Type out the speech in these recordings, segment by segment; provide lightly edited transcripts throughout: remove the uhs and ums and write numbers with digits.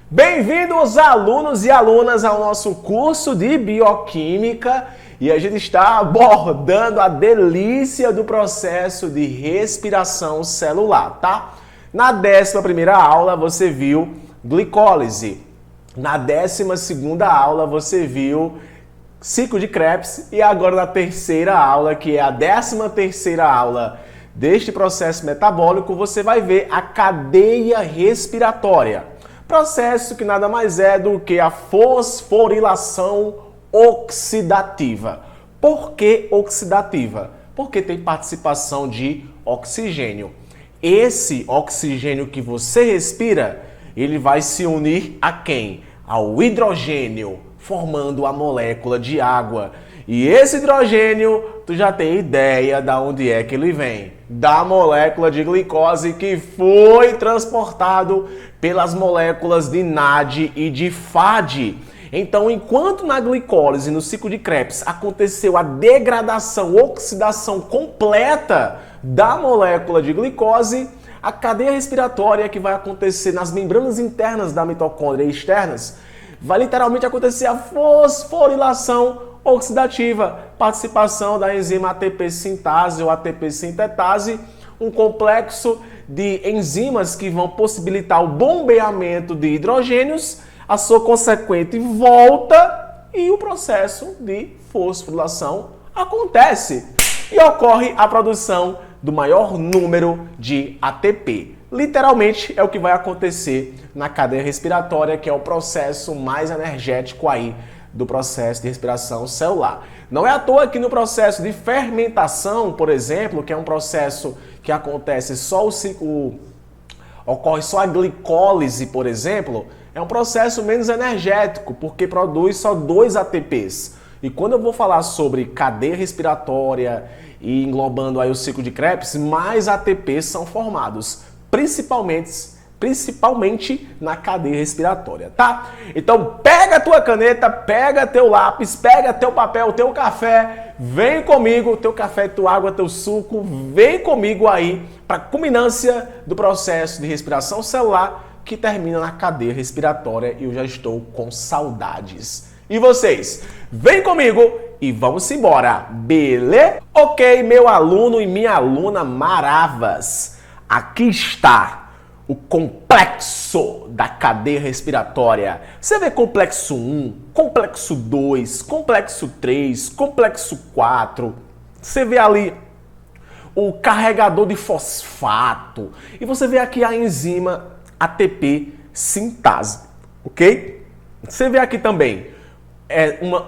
Bem-vindos, alunos e alunas, ao nosso curso de Bioquímica, e a gente está abordando a delícia do processo de respiração celular, tá? Na 11ª aula você viu glicólise, na 12ª aula você viu ciclo de Krebs e agora na 3ª aula, que é a 13ª aula deste processo metabólico, você vai ver a cadeia respiratória. Processo que nada mais é do que a fosforilação oxidativa. Por que oxidativa? Porque tem participação de oxigênio. Esse oxigênio que você respira, ele vai se unir a quem? Ao hidrogênio, formando a molécula de água. E esse hidrogênio, tu já tem ideia de onde é que ele vem. Da molécula de glicose que foi transportado pelas moléculas de NAD e de FAD. Então, enquanto na glicólise, no ciclo de Krebs, aconteceu a degradação, oxidação completa da molécula de glicose, a cadeia respiratória que vai acontecer nas membranas internas da mitocôndria e externas, vai literalmente acontecer a fosforilação oxidativa, participação da enzima ATP sintase ou ATP sintetase, um complexo de enzimas que vão possibilitar o bombeamento de hidrogênios, a sua consequente volta e o processo de fosforilação acontece e ocorre a produção do maior número de ATP. Literalmente é o que vai acontecer na cadeia respiratória, que é o processo mais energético aí do processo de respiração celular. Não é à toa que no processo de fermentação, por exemplo, que é um processo que acontece só ocorre só a glicólise, por exemplo, é um processo menos energético, porque produz só 2 ATPs. E quando eu vou falar sobre cadeia respiratória e englobando aí o ciclo de Krebs, mais ATPs são formados, principalmente na cadeia respiratória, tá? Então pega a tua caneta, pega teu lápis, pega teu papel, teu café, vem comigo, teu café, tua água, teu suco, vem comigo aí para a culminância do processo de respiração celular que termina na cadeia respiratória e eu já estou com saudades. E vocês, vem comigo e vamos embora, beleza? Ok, meu aluno e minha aluna maravas, aqui está o complexo da cadeia respiratória. Você vê complexo 1, complexo 2, complexo 3, complexo 4. Você vê ali o carregador de fosfato. E você vê aqui a enzima ATP sintase, ok? Você vê aqui também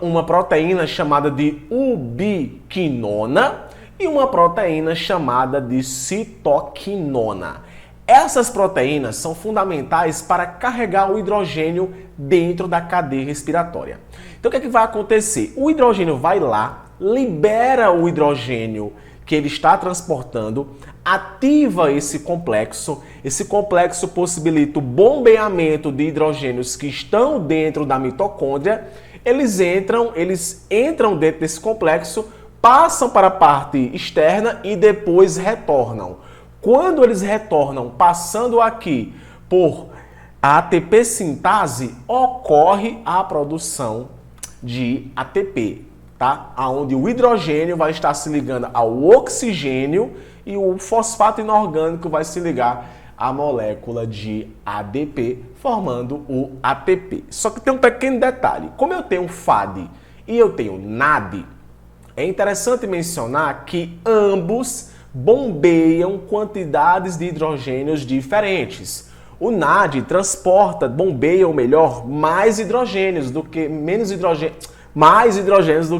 uma proteína chamada de ubiquinona e uma proteína chamada de citoquinona. Essas proteínas são fundamentais para carregar o hidrogênio dentro da cadeia respiratória. Então o que é que vai acontecer? O hidrogênio vai lá, libera o hidrogênio que ele está transportando, ativa esse complexo possibilita o bombeamento de hidrogênios que estão dentro da mitocôndria, eles entram dentro desse complexo, passam para a parte externa e depois retornam. Quando eles retornam passando aqui por a ATP sintase, ocorre a produção de ATP, tá? Onde o hidrogênio vai estar se ligando ao oxigênio e o fosfato inorgânico vai se ligar à molécula de ADP, formando o ATP. Só que tem um pequeno detalhe. Como eu tenho FAD e eu tenho NAD, é interessante mencionar que ambos bombeiam quantidades de hidrogênios diferentes. O NAD bombeia mais hidrogênios do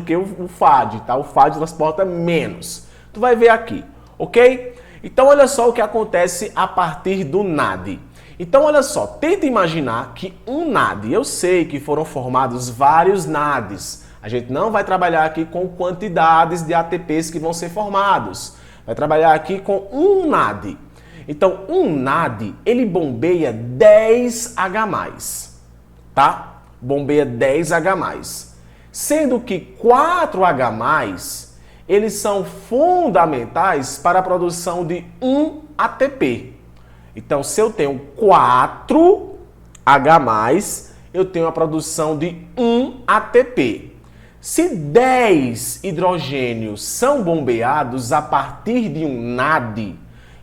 que o FAD, tá? O FAD transporta menos. Tu vai ver aqui, ok? Então olha só o que acontece a partir do NAD. Então olha só, tenta imaginar que um NAD, eu sei que foram formados vários NADs. A gente não vai trabalhar aqui com quantidades de ATPs que vão ser formados. Vai trabalhar aqui com um NAD. Então, um NAD, ele bombeia 10H+, tá? Bombeia 10H+. Sendo que 4H+, eles são fundamentais para a produção de 1 ATP. Então, se eu tenho 4 H+, eu tenho a produção de 1 ATP. Se 10 hidrogênios são bombeados a partir de um NAD,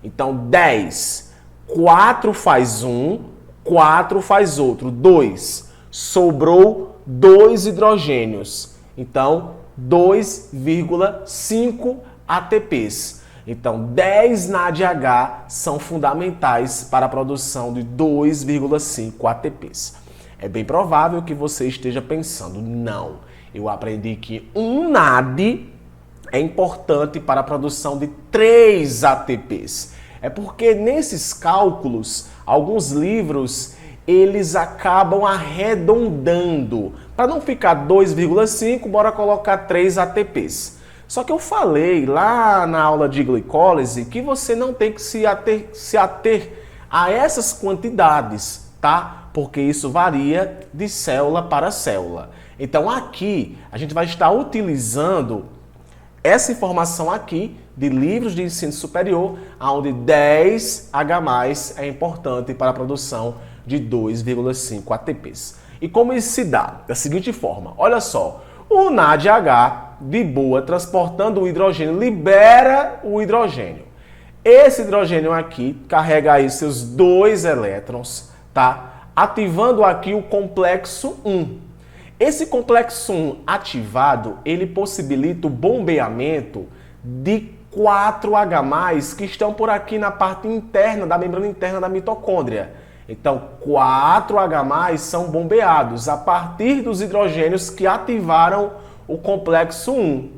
então 10, 4 faz um, 4 faz outro, 2. Sobrou 2 hidrogênios, então 2,5 ATPs. Então 10 NADH são fundamentais para a produção de 2,5 ATPs. É bem provável que você esteja pensando, não, eu aprendi que um NAD é importante para a produção de 3 ATPs. É porque nesses cálculos, alguns livros, eles acabam arredondando. Para não ficar 2,5, bora colocar 3 ATPs. Só que eu falei lá na aula de glicólise que você não tem que se ater a essas quantidades, tá? Porque isso varia de célula para célula. Então aqui a gente vai estar utilizando essa informação aqui de livros de ensino superior, onde 10H+ é importante para a produção de 2,5 ATPs. E como isso se dá? Da seguinte forma, olha só, o NADH, de boa, transportando o hidrogênio, libera o hidrogênio. Esse hidrogênio aqui carrega aí seus 2 elétrons, tá? Ativando aqui o complexo 1. Esse complexo 1 ativado, ele possibilita o bombeamento de 4H+, que estão por aqui na parte interna, da membrana interna da mitocôndria. Então, 4H+ são bombeados a partir dos hidrogênios que ativaram o complexo 1.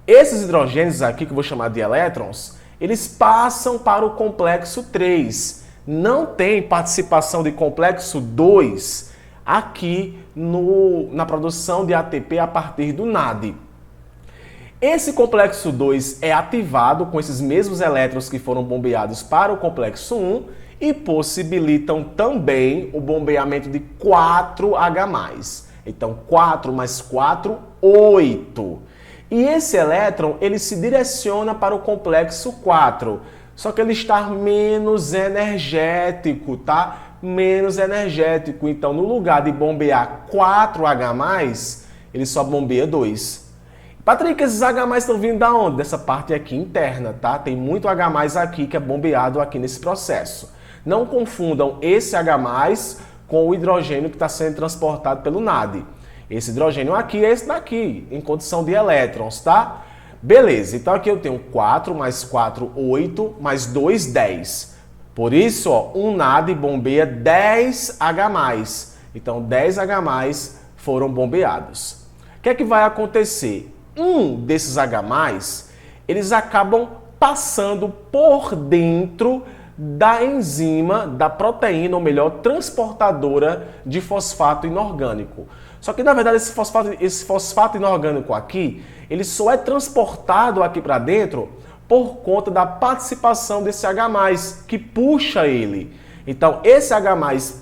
Esses hidrogênios aqui, que eu vou chamar de elétrons, eles passam para o complexo 3. Não tem participação de complexo 2 aqui na produção de ATP a partir do NAD. Esse complexo 2 é ativado com esses mesmos elétrons que foram bombeados para o complexo 1 e possibilitam também o bombeamento de 4H+. Então, 4 mais 4, 8. E esse elétron, ele se direciona para o complexo 4, só que ele está menos energético, tá? Menos energético. Então, no lugar de bombear 4H+, ele só bombeia 2. Patrick, esses H+ estão vindo da onde? Dessa parte aqui interna, tá? Tem muito H+ aqui que é bombeado aqui nesse processo. Não confundam esse H+ com o hidrogênio que está sendo transportado pelo NAD. Esse hidrogênio aqui é esse daqui, em condição de elétrons, tá? Beleza, então aqui eu tenho 4 mais 4, 8, mais 2, 10. Por isso, ó, um NAD bombeia 10H+. Então, 10H+ foram bombeados. O que é que vai acontecer? Um desses H+, eles acabam passando por dentro da enzima, da proteína, ou melhor, transportadora de fosfato inorgânico. Só que, na verdade, esse fosfato inorgânico aqui, ele só é transportado aqui para dentro por conta da participação desse H+, que puxa ele. Então, esse H+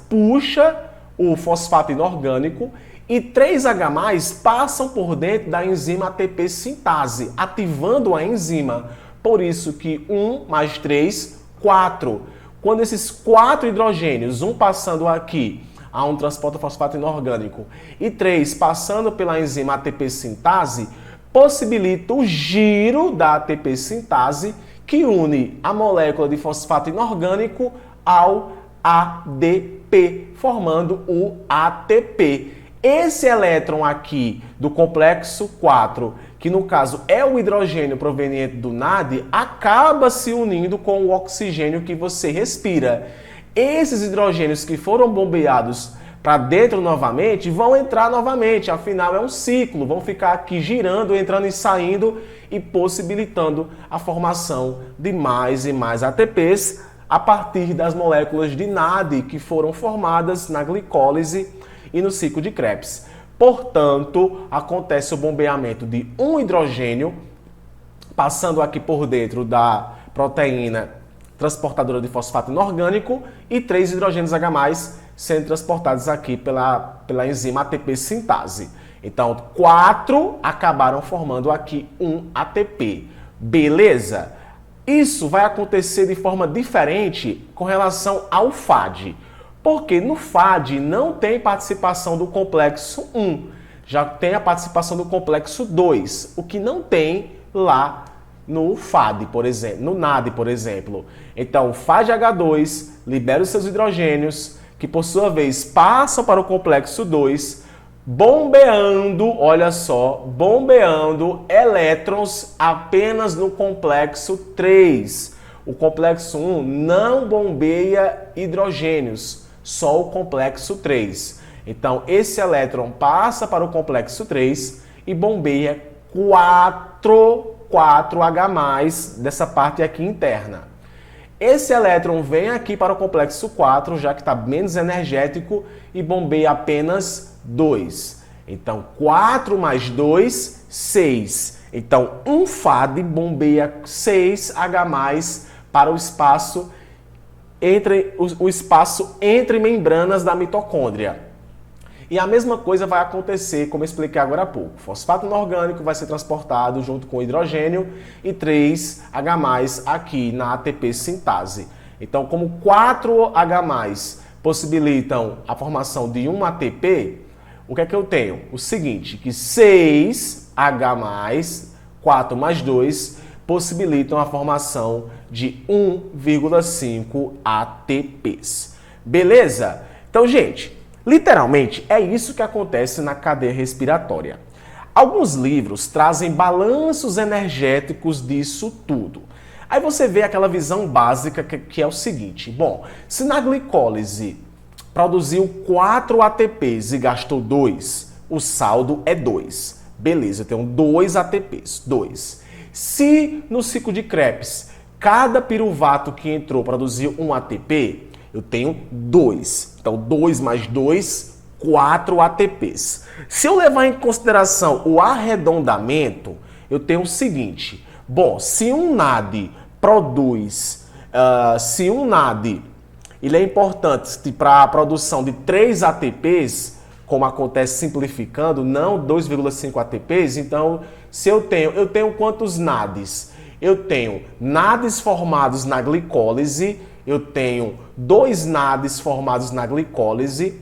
puxa o fosfato inorgânico e 3H+ passam por dentro da enzima ATP sintase, ativando a enzima. Por isso que 1 mais 3, 4. Quando esses 4 hidrogênios, um passando aqui, onde transporta fosfato inorgânico, e 3 passando pela enzima ATP sintase, possibilita o giro da ATP sintase, que une a molécula de fosfato inorgânico ao ADP, formando o ATP. Esse elétron aqui do complexo 4, que no caso é o hidrogênio proveniente do NAD, acaba se unindo com o oxigênio que você respira. Esses hidrogênios que foram bombeados para dentro novamente vão entrar novamente, afinal é um ciclo, vão ficar aqui girando, entrando e saindo e possibilitando a formação de mais e mais ATPs a partir das moléculas de NAD que foram formadas na glicólise e no ciclo de Krebs. Portanto, acontece o bombeamento de um hidrogênio passando aqui por dentro da proteína transportadora de fosfato inorgânico e 3 hidrogênios H+ sendo transportados aqui pela enzima ATP sintase. Então, 4 acabaram formando aqui um ATP. Beleza? Isso vai acontecer de forma diferente com relação ao FAD. Porque no FAD não tem participação do complexo 1, já tem a participação do complexo 2, o que não tem lá no FAD, por exemplo, no NAD, por exemplo. Então, o FADH2 libera os seus hidrogênios, que por sua vez passam para o complexo 2, bombeando, olha só, bombeando elétrons apenas no complexo 3. O complexo 1 não bombeia hidrogênios, só o complexo 3. Então, esse elétron passa para o complexo 3 e bombeia 4H+, dessa parte aqui interna. Esse elétron vem aqui para o complexo 4, já que está menos energético, e bombeia apenas 2. Então, 4 mais 2, 6. Então, um FAD bombeia 6H+, para o espaço entre membranas da mitocôndria. E a mesma coisa vai acontecer, como eu expliquei agora há pouco. O fosfato inorgânico vai ser transportado junto com o hidrogênio e 3H+ aqui na ATP sintase. Então, como 4H+ possibilitam a formação de um ATP, o que é que eu tenho? O seguinte, que 6H+, 4 mais 2, possibilitam a formação de 1,5 ATPs. Beleza? Então, gente, literalmente é isso que acontece na cadeia respiratória. Alguns livros trazem balanços energéticos disso tudo. Aí você vê aquela visão básica que é o seguinte: bom, se na glicólise produziu 4 ATPs e gastou 2, o saldo é 2. Beleza, eu tenho 2 ATPs, 2. Se no ciclo de Krebs, cada piruvato que entrou produziu 1 ATP, eu tenho 2. Então, 2 mais 2, 4 ATPs. Se eu levar em consideração o arredondamento, eu tenho o seguinte. Bom, se um NAD produz, ele é importante para a produção de 3 ATPs, como acontece simplificando, não 2,5 ATPs, então se eu tenho quantos NADs? Eu tenho NADs formados na glicólise, eu tenho 2 NADs formados na glicólise,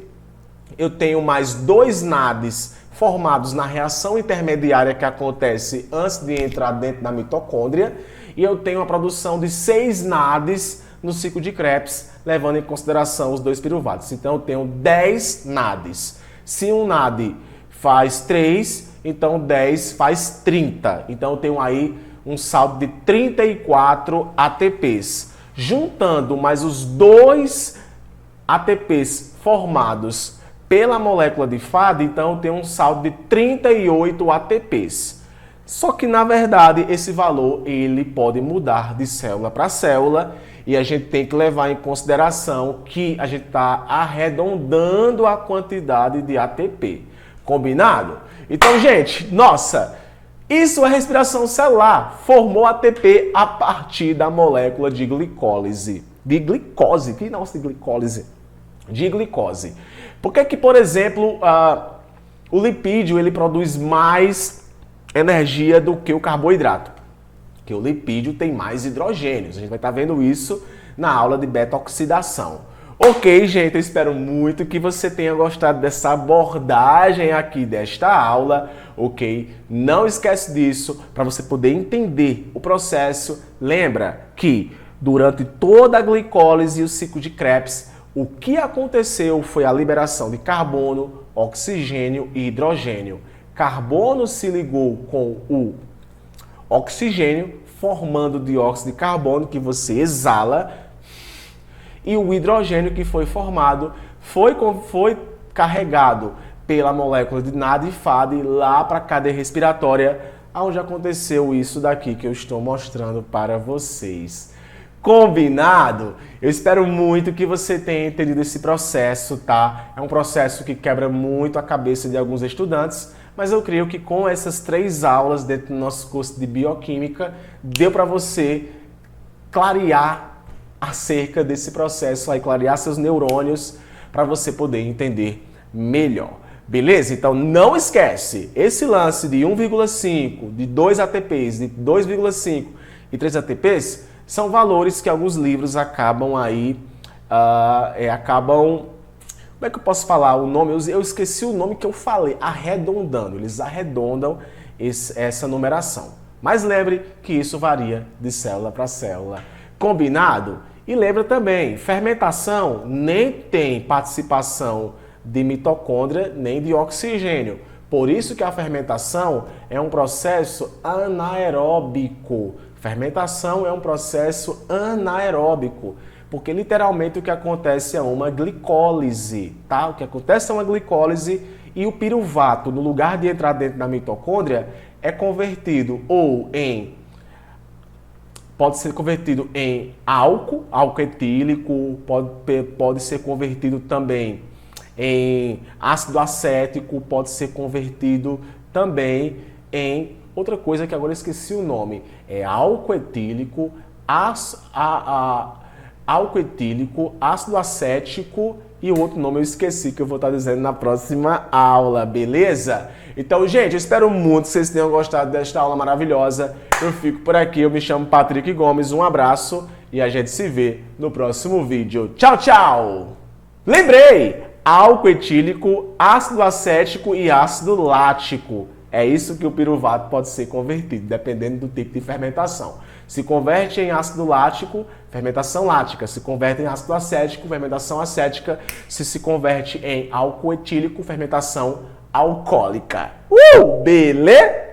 eu tenho mais 2 NADs formados na reação intermediária que acontece antes de entrar dentro da mitocôndria, e eu tenho a produção de 6 NADs no ciclo de Krebs, levando em consideração os 2 piruvatos. Então eu tenho 10 NADs. Se um NAD faz 3, então 10 faz 30. Então eu tenho aí um saldo de 34 ATPs. Juntando mais os 2 ATPs formados pela molécula de FAD, então eu tenho um saldo de 38 ATPs. Só que, na verdade, esse valor ele pode mudar de célula para célula e a gente tem que levar em consideração que a gente está arredondando a quantidade de ATP. Combinado? Então, gente, nossa, isso é respiração celular. Formou ATP a partir da molécula de glicólise. De glicose. Que nossa, de glicólise? De glicose. Por que que, por exemplo, o lipídio ele produz mais energia do que o carboidrato? Porque o lipídio tem mais hidrogênios. A gente vai estar vendo isso na aula de beta-oxidação. Ok, gente, eu espero muito que você tenha gostado dessa abordagem aqui desta aula, ok? Não esquece disso, para você poder entender o processo. Lembra que durante toda a glicólise e o ciclo de Krebs, o que aconteceu foi a liberação de carbono, oxigênio e hidrogênio. Carbono se ligou com o oxigênio, formando dióxido de carbono que você exala, e o hidrogênio que foi formado foi carregado pela molécula de NAD e FAD lá para a cadeia respiratória, onde aconteceu isso daqui que eu estou mostrando para vocês. Combinado? Eu espero muito que você tenha entendido esse processo, tá? É um processo que quebra muito a cabeça de alguns estudantes, mas eu creio que com essas 3 aulas dentro do nosso curso de Bioquímica, deu para você clarear acerca desse processo, aí clarear seus neurônios para você poder entender melhor. Beleza? Então não esquece, esse lance de 1,5, de 2 ATPs, de 2,5 e 3 ATPs, são valores que alguns livros acabam aí, como é que eu posso falar o nome? Eu esqueci o nome que eu falei, arredondando. Eles arredondam essa numeração. Mas lembre que isso varia de célula para célula. Combinado? E lembra também, fermentação nem tem participação de mitocôndria nem de oxigênio. Por isso que a fermentação é um processo anaeróbico. Fermentação é um processo anaeróbico, porque literalmente o que acontece é uma glicólise, tá? O que acontece é uma glicólise e o piruvato, no lugar de entrar dentro da mitocôndria, é convertido pode ser convertido em álcool etílico, pode ser convertido também em ácido acético, pode ser convertido também em outra coisa que agora eu esqueci o nome. É álcool etílico, ácido acético e o outro nome eu esqueci que eu vou estar dizendo na próxima aula, beleza? Então, gente, eu espero muito que vocês tenham gostado desta aula maravilhosa. Eu fico por aqui, eu me chamo Patrick Gomes, um abraço e a gente se vê no próximo vídeo. Tchau, tchau! Lembrei! Álcool etílico, ácido acético e ácido lático. É isso que o piruvato pode ser convertido, dependendo do tipo de fermentação. Se converte em ácido lático, fermentação lática. Se converte em ácido acético, fermentação acética. Se converte em álcool etílico, fermentação alcoólica. Beleza?